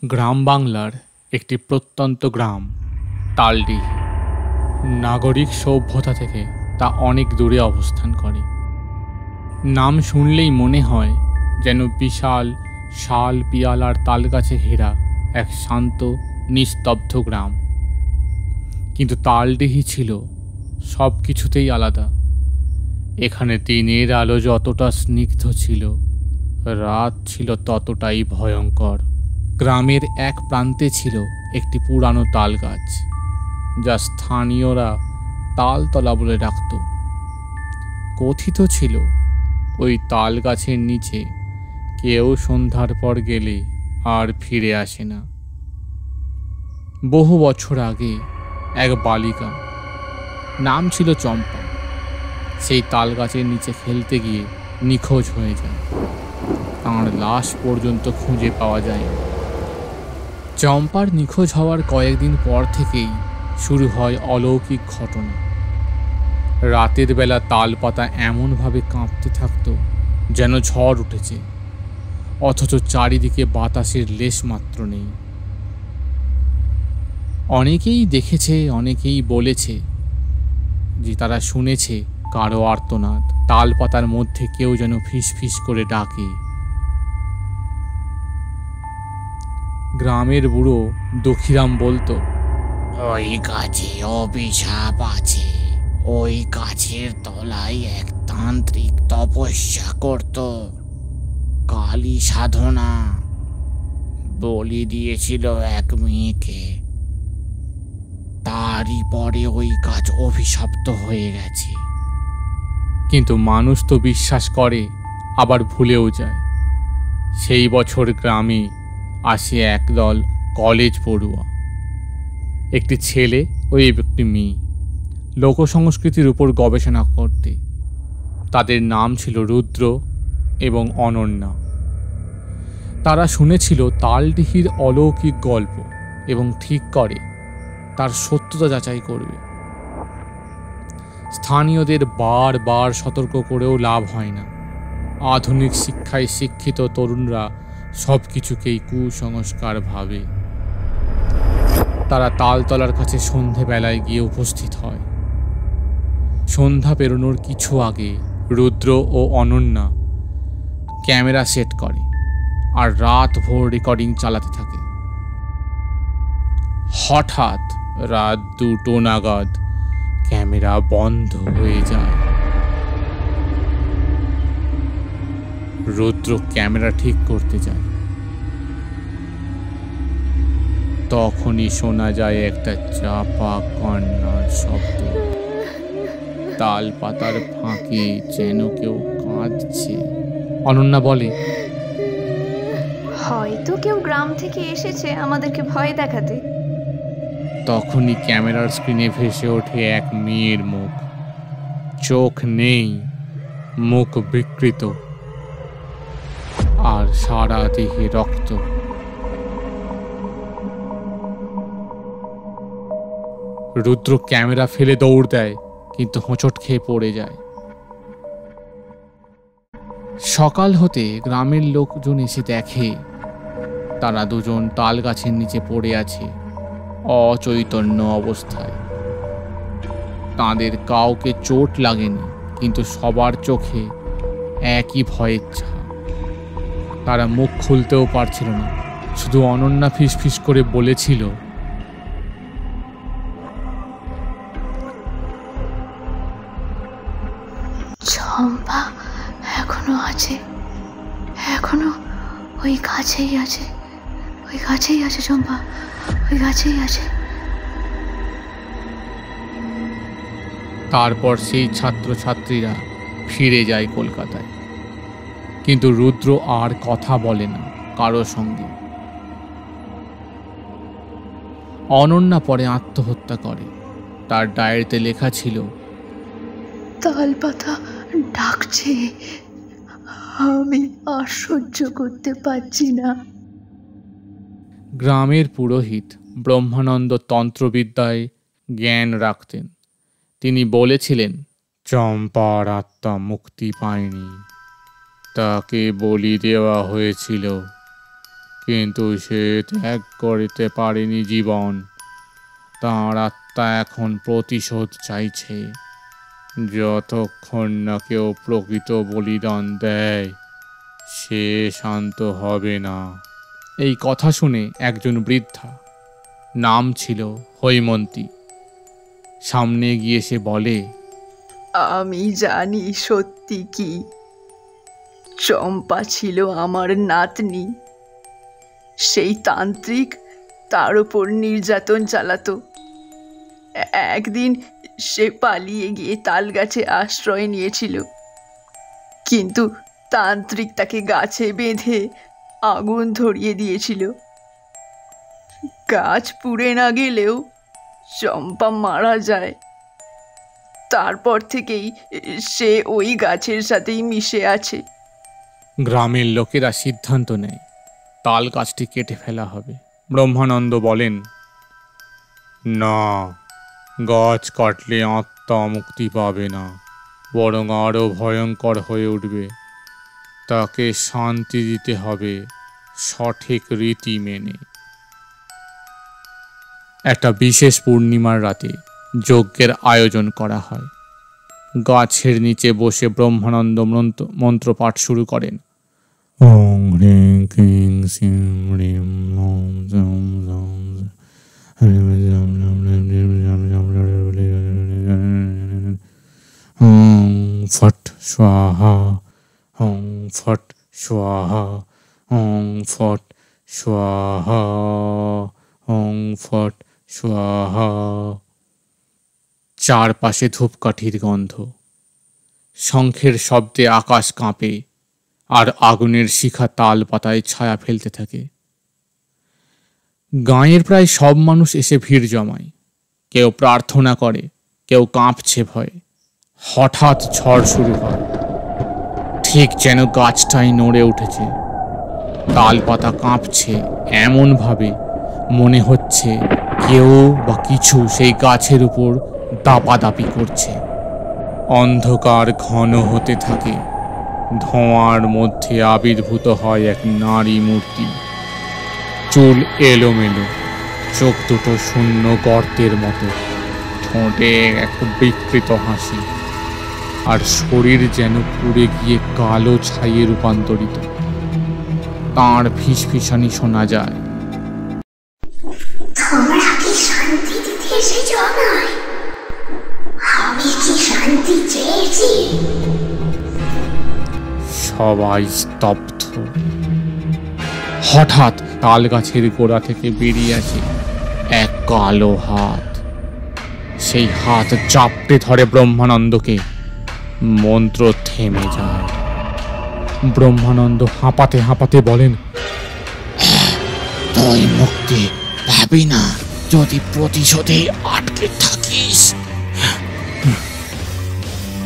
গ্রাম বাংলার একটি প্রত্যন্ত গ্রাম তালডিহি। নাগরিক সভ্যতা থেকে তা অনেক দূরে অবস্থান করে। নাম শুনলেই মনে হয় যেন বিশাল শাল পিয়াল আর তালগাছে ঘেরা এক শান্ত নিস্তব্ধ গ্রাম। কিন্তু তালডিহি ছিল সব কিছুতেই আলাদা। এখানে দিনের আলো যতটা স্নিগ্ধ ছিল, রাত ছিল ততটাই ভয়ঙ্কর। গ্রামের এক প্রান্তে ছিল একটি পুরানো তাল গাছ, যা স্থানীয়রা তালতলা বলে ডাকত। কথিত ছিল ওই তাল গাছের নিচে কেউ সন্ধ্যার পর গেলে আর ফিরে আসে না। বহু বছর আগে এক বালিকা, নাম ছিল চম্পা, সেই তাল গাছের নিচে খেলতে গিয়ে নিখোঁজ হয়ে যায়। তাঁর লাশ পর্যন্ত খুঁজে পাওয়া যায়। চম্পার নিখোঁজ হওয়ার কয়েকদিন পর থেকেই শুরু হয় অলৌকিক ঘটনা। রাতের বেলা তাল পাতা এমনভাবে কাঁপতে থাকত যেন ঝড় উঠেছে, অথচ চারিদিকে বাতাসের লেশ মাত্র নেই। অনেকেই দেখেছে, অনেকেই বলেছে যে তারা শুনেছে কারো আর্তনাদ, তাল পাতার মধ্যে কেউ যেন ফিস ফিস করে ডাকে। গ্রামের বুড়ো দক্ষিরাম বলতো, ওই গাছে অভিশাপ আছে। ওই গাছের তলায় এক তান্ত্রিক তপস্যা করত, কালী সাধনা, বলি দিয়েছিল এক মেয়েকে। তারই পরে ওই গাছ অভিশপ্ত হয়ে গেছে। কিন্তু মানুষ তো বিশ্বাস করে আবার ভুলেও যায়। সেই বছর গ্রামে আসে একদল কলেজ পড়ুয়া, একটি ছেলে ও একটি মেয়ে, লোকসংস্কৃতির উপর গবেষণা করতে। তাদের নাম ছিল রুদ্র এবং অনন্যা। তারা শুনেছিল তালডিহির অলৌকিক গল্প এবং ঠিক করে তার সত্যতা যাচাই করবে। স্থানীয়দের বারবার সতর্ক করেও লাভ হয় না। আধুনিক শিক্ষায় শিক্ষিত তরুণরা সব কিছুকেই কুসংস্কার ভাবে। তারা তালতলার কাছে সন্ধেবেলায় গিয়ে উপস্থিত হয়। সন্ধ্যা পেরোনোর কিছু আগে রুদ্র ও অনন্যা ক্যামেরা সেট করে আর রাত ভোর রেকর্ডিং চালাতে থাকে। হঠাৎ রাত 2টো নাগাদ ক্যামেরা বন্ধ হয়ে যায়। রুদ্র ক্যামেরা ঠিক করতে যায়, তখনই শোনা যায় একটা চাপা কান্নার শব্দ। তাল পাতার ফাঁকে যেন কেউ কাঁদছে। অনন্যা বলে, হয়তো কেউ গ্রাম থেকে এসেছে আমাদেরকে ভয় দেখাতে। তখনই ক্যামেরার স্ক্রিনে ভেসে ওঠে এক মেয়ের মুখ। চোখ নেই, মুখ বিকৃত, আর সারা দেহে রক্ত। রুদ্র ক্যামেরা ফেলে দৌড় দেয়, কিন্তু হোঁচট খেয়ে পড়ে যায়। সকাল হতে গ্রামের লোকজন এসে দেখে তারা দুজন তাল গাছের নিচে পড়ে আছে, অচৈতন্য অবস্থায়। তাদের কাউকে চোট লাগেনি, কিন্তু সবার চোখে একই ভয়ের ছাপ। তারা মুখ খুলতেও পারছিল না, শুধু অনন্যা ফিস ফিস করে বলেছিল, চম্পা এখনো আছে, এখনো ওই গাছেই আছে, ওই গাছেই আছে চম্পা, ওই গাছেই আছে। তারপর সেই ছাত্রছাত্রীরা ফিরে যায় কলকাতায়। কিন্তু রুদ্র আর কথা বলে না কারো সঙ্গে। অনন্যা পরে আত্মহত্যা করে। তার ডায়েরিতে লেখা ছিল, তাল পাতা ডাকছে, আমি আর সহ্য করতে পারছি না। গ্রামের পুরোহিত ব্রহ্মানন্দ তন্ত্রবিদ্যায় জ্ঞান রাখতেন। তিনি বলেছিলেন, চম্পার আত্মা মুক্তি পায়নি, তাকে বলি দেওয়া হয়েছিল, কিন্তু সে ত্যাগ করিতে পারেনি জীবন। তাঁর আত্মা এখন প্রতিশোধ চাইছে। যতক্ষণ না কেউ প্রকৃত বলিদান দেয়, সে শান্ত হবে না। এই কথা শুনে একজন বৃদ্ধা, নাম ছিল হৈমন্তী, সামনে গিয়ে সে বলে, আমি জানি সত্যি কি। চম্পা ছিল আমার নাতনি। সেই তান্ত্রিক তার ওপর নির্যাতন চালাতো। একদিন সে পালিয়ে গিয়ে তাল গাছে আশ্রয় নিয়েছিল, কিন্তু তান্ত্রিক তাকে গাছে বেঁধে আগুন ধরিয়ে দিয়েছিল। গাছ পুড়ে না গেলেও চম্পা মারা যায়। তারপর থেকেই সে ওই গাছের সাথেই মিশে আছে। গ্রামের লোকেরা সিদ্ধান্ত নেয় তাল গাছটি কেটে ফেলা হবে। ব্রহ্মানন্দ বলেন, না, গাছ কাটলে আত্মা মুক্তি পাবে না, বরং আরও ভয়ঙ্কর হয়ে উঠবে। তাকে শান্তি দিতে হবে সঠিক রীতি মেনে। একটা বিশেষ পূর্ণিমার রাতে যজ্ঞের আয়োজন করা হয়। গাছের নিচে বসে ব্রহ্মানন্দ মন্ত্রপাঠ শুরু করেন। ওং হ্রিং ক্রিং সিং হ্রিং ওম জম জম ওং ফট স্বাহা, ওং ফট স্বাহা, ওং ফট স্বাহা, ওং ফট স্বাহা। চারপাশে ধূপকাঠির গন্ধ, শঙ্খের শব্দে আকাশ কাঁপে, আর আগুনের শিখা তাল পাতায় ছায়া ফেলতে থাকে। গাঁয়ের প্রায় সব মানুষ এসে ভিড় জমায়। কেউ প্রার্থনা করে, কেউ কাঁপছে ভয়ে। হঠাৎ ঝড় শুরু হয়, ঠিক যেন গাছটাই নড়ে উঠেছে। তাল পাতা কাঁপছে এমনভাবে মনে হচ্ছে কেউ বা কিছু সেই গাছের উপর দাপাদাপি করছে। অন্ধকার ঘন হতে থাকে। ধোঁয়ার মধ্যে আবির্ভূত হয় এক নারী মূর্তি। চুল এলোমেলো, চোখ দুটো শূন্য গর্তের মতো, ঠোঁটে এক বিকৃত হাসি, আর শরীর যেন পুড়ে গিয়ে কালো ছাইয়ে রূপান্তরিত। তাঁর ফিসফিসানি শোনা যায়, তোমরা কি শান্তি দিতে এসেছো আমায়? আমি কি শান্তি চেয়েছি? সবাই স্তব্ধ। হঠাৎ তাল গাছের গোড়া থেকে বেরিয়ে আসে এক কালো হাত। সেই হাত চাপড়ে ধরে ব্রহ্মানন্দকে। মন্ত্র থেমে যায়। ব্রহ্মানন্দ হাঁপাতে হাঁপাতে বলেন, তুই মুক্তি পাবি না যদি প্রতিশোধে আটকে থাকিস।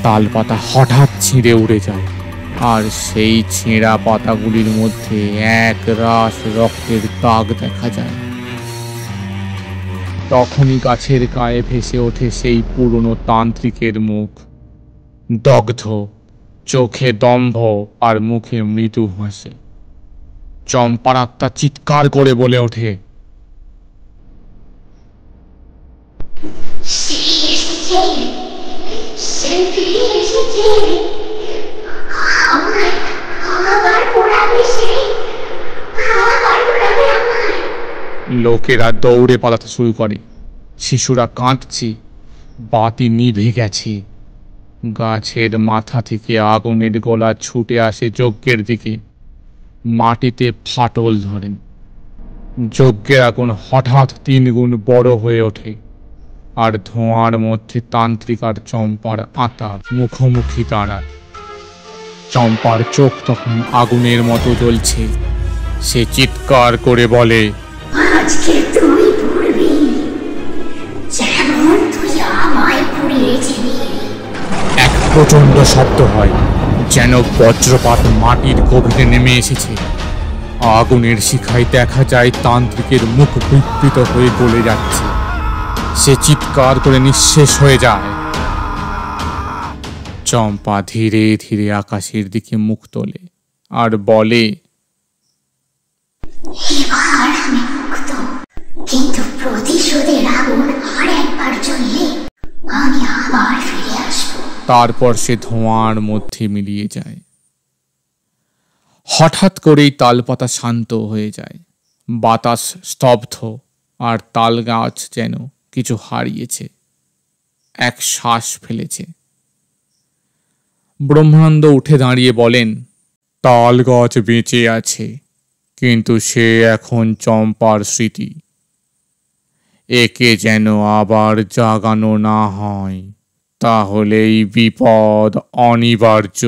তাল পাতা হঠাৎ ছিঁড়ে উড়ে যায়, আর সেই ছেঁড়া পাতাগুলির মধ্যে এক রাশ রক্তের দাগ দেখা যায়। তখনই গাছের গায়ে ভেসে ওঠে সেই পুরনো তান্ত্রিকের মুখ, দগ্ধ, চোখে দম্ভ আর মুখে মৃদু হাসি। চম্পার আত্মা চিৎকার করে বলে ওঠে, লোকেরা দৌড়ে পালাতে শুরু করে। শিশুরা কাঁদছে, বাতি নিভে গেছে। গাছের মাথা থেকে আগুনের গোলা ছুটে আসে যজ্ঞের দিকে। মাটিতে ফাটল ধরে। যজ্ঞের আগুন হঠাৎ 3 গুণ বড় হয়ে ওঠে, আর ধোঁয়ার মধ্যে তান্ত্রিক আর চম্পার আত্মা মুখোমুখি দাঁড়ায়। চম্পার চোখ তখন আগুনের মতো জ্বলছে। সে চিৎকার করে বলে, আজকে তুই পড়বি যেমন তুই আমায় পুড়িয়েছিলি। এক প্রচন্ড শব্দ হয়, যেন বজ্রপাত মাটির গভীরে নেমে এসেছে। আগুনের শিখায় দেখা যায় তান্ত্রিকের মুখ বিকৃত হয়ে গলে যাচ্ছে। সে চিৎকার করে নিঃশেষ হয়ে যায়। চম্পা ধীরে ধীরে আকাশের দিকে মুখ তোলে আর বলে, এবার আমি মুক্ত, কিন্তু প্রতিশোধের আগুন আর একবার জ্বললে আমি আবার ফিরে আসবো। তারপর সে ধোঁয়ার মধ্যে মিলিয়ে যায়। হঠাৎ করেই তালপাতা শান্ত হয়ে যায়, বাতাস স্তব্ধ, আর তাল গাছ যেন কিছু হারিয়েছে, এক শ্বাস ফেলেছে। ব্রহ্মানন্দ উঠে দাঁড়িয়ে বলেন, তাল গাছ বেঁচে আছে, কিন্তু সে এখন চম্পার স্মৃতি। একে যেন আবার জাগানো না হয়, তাহলেই বিপদ অনিবার্য।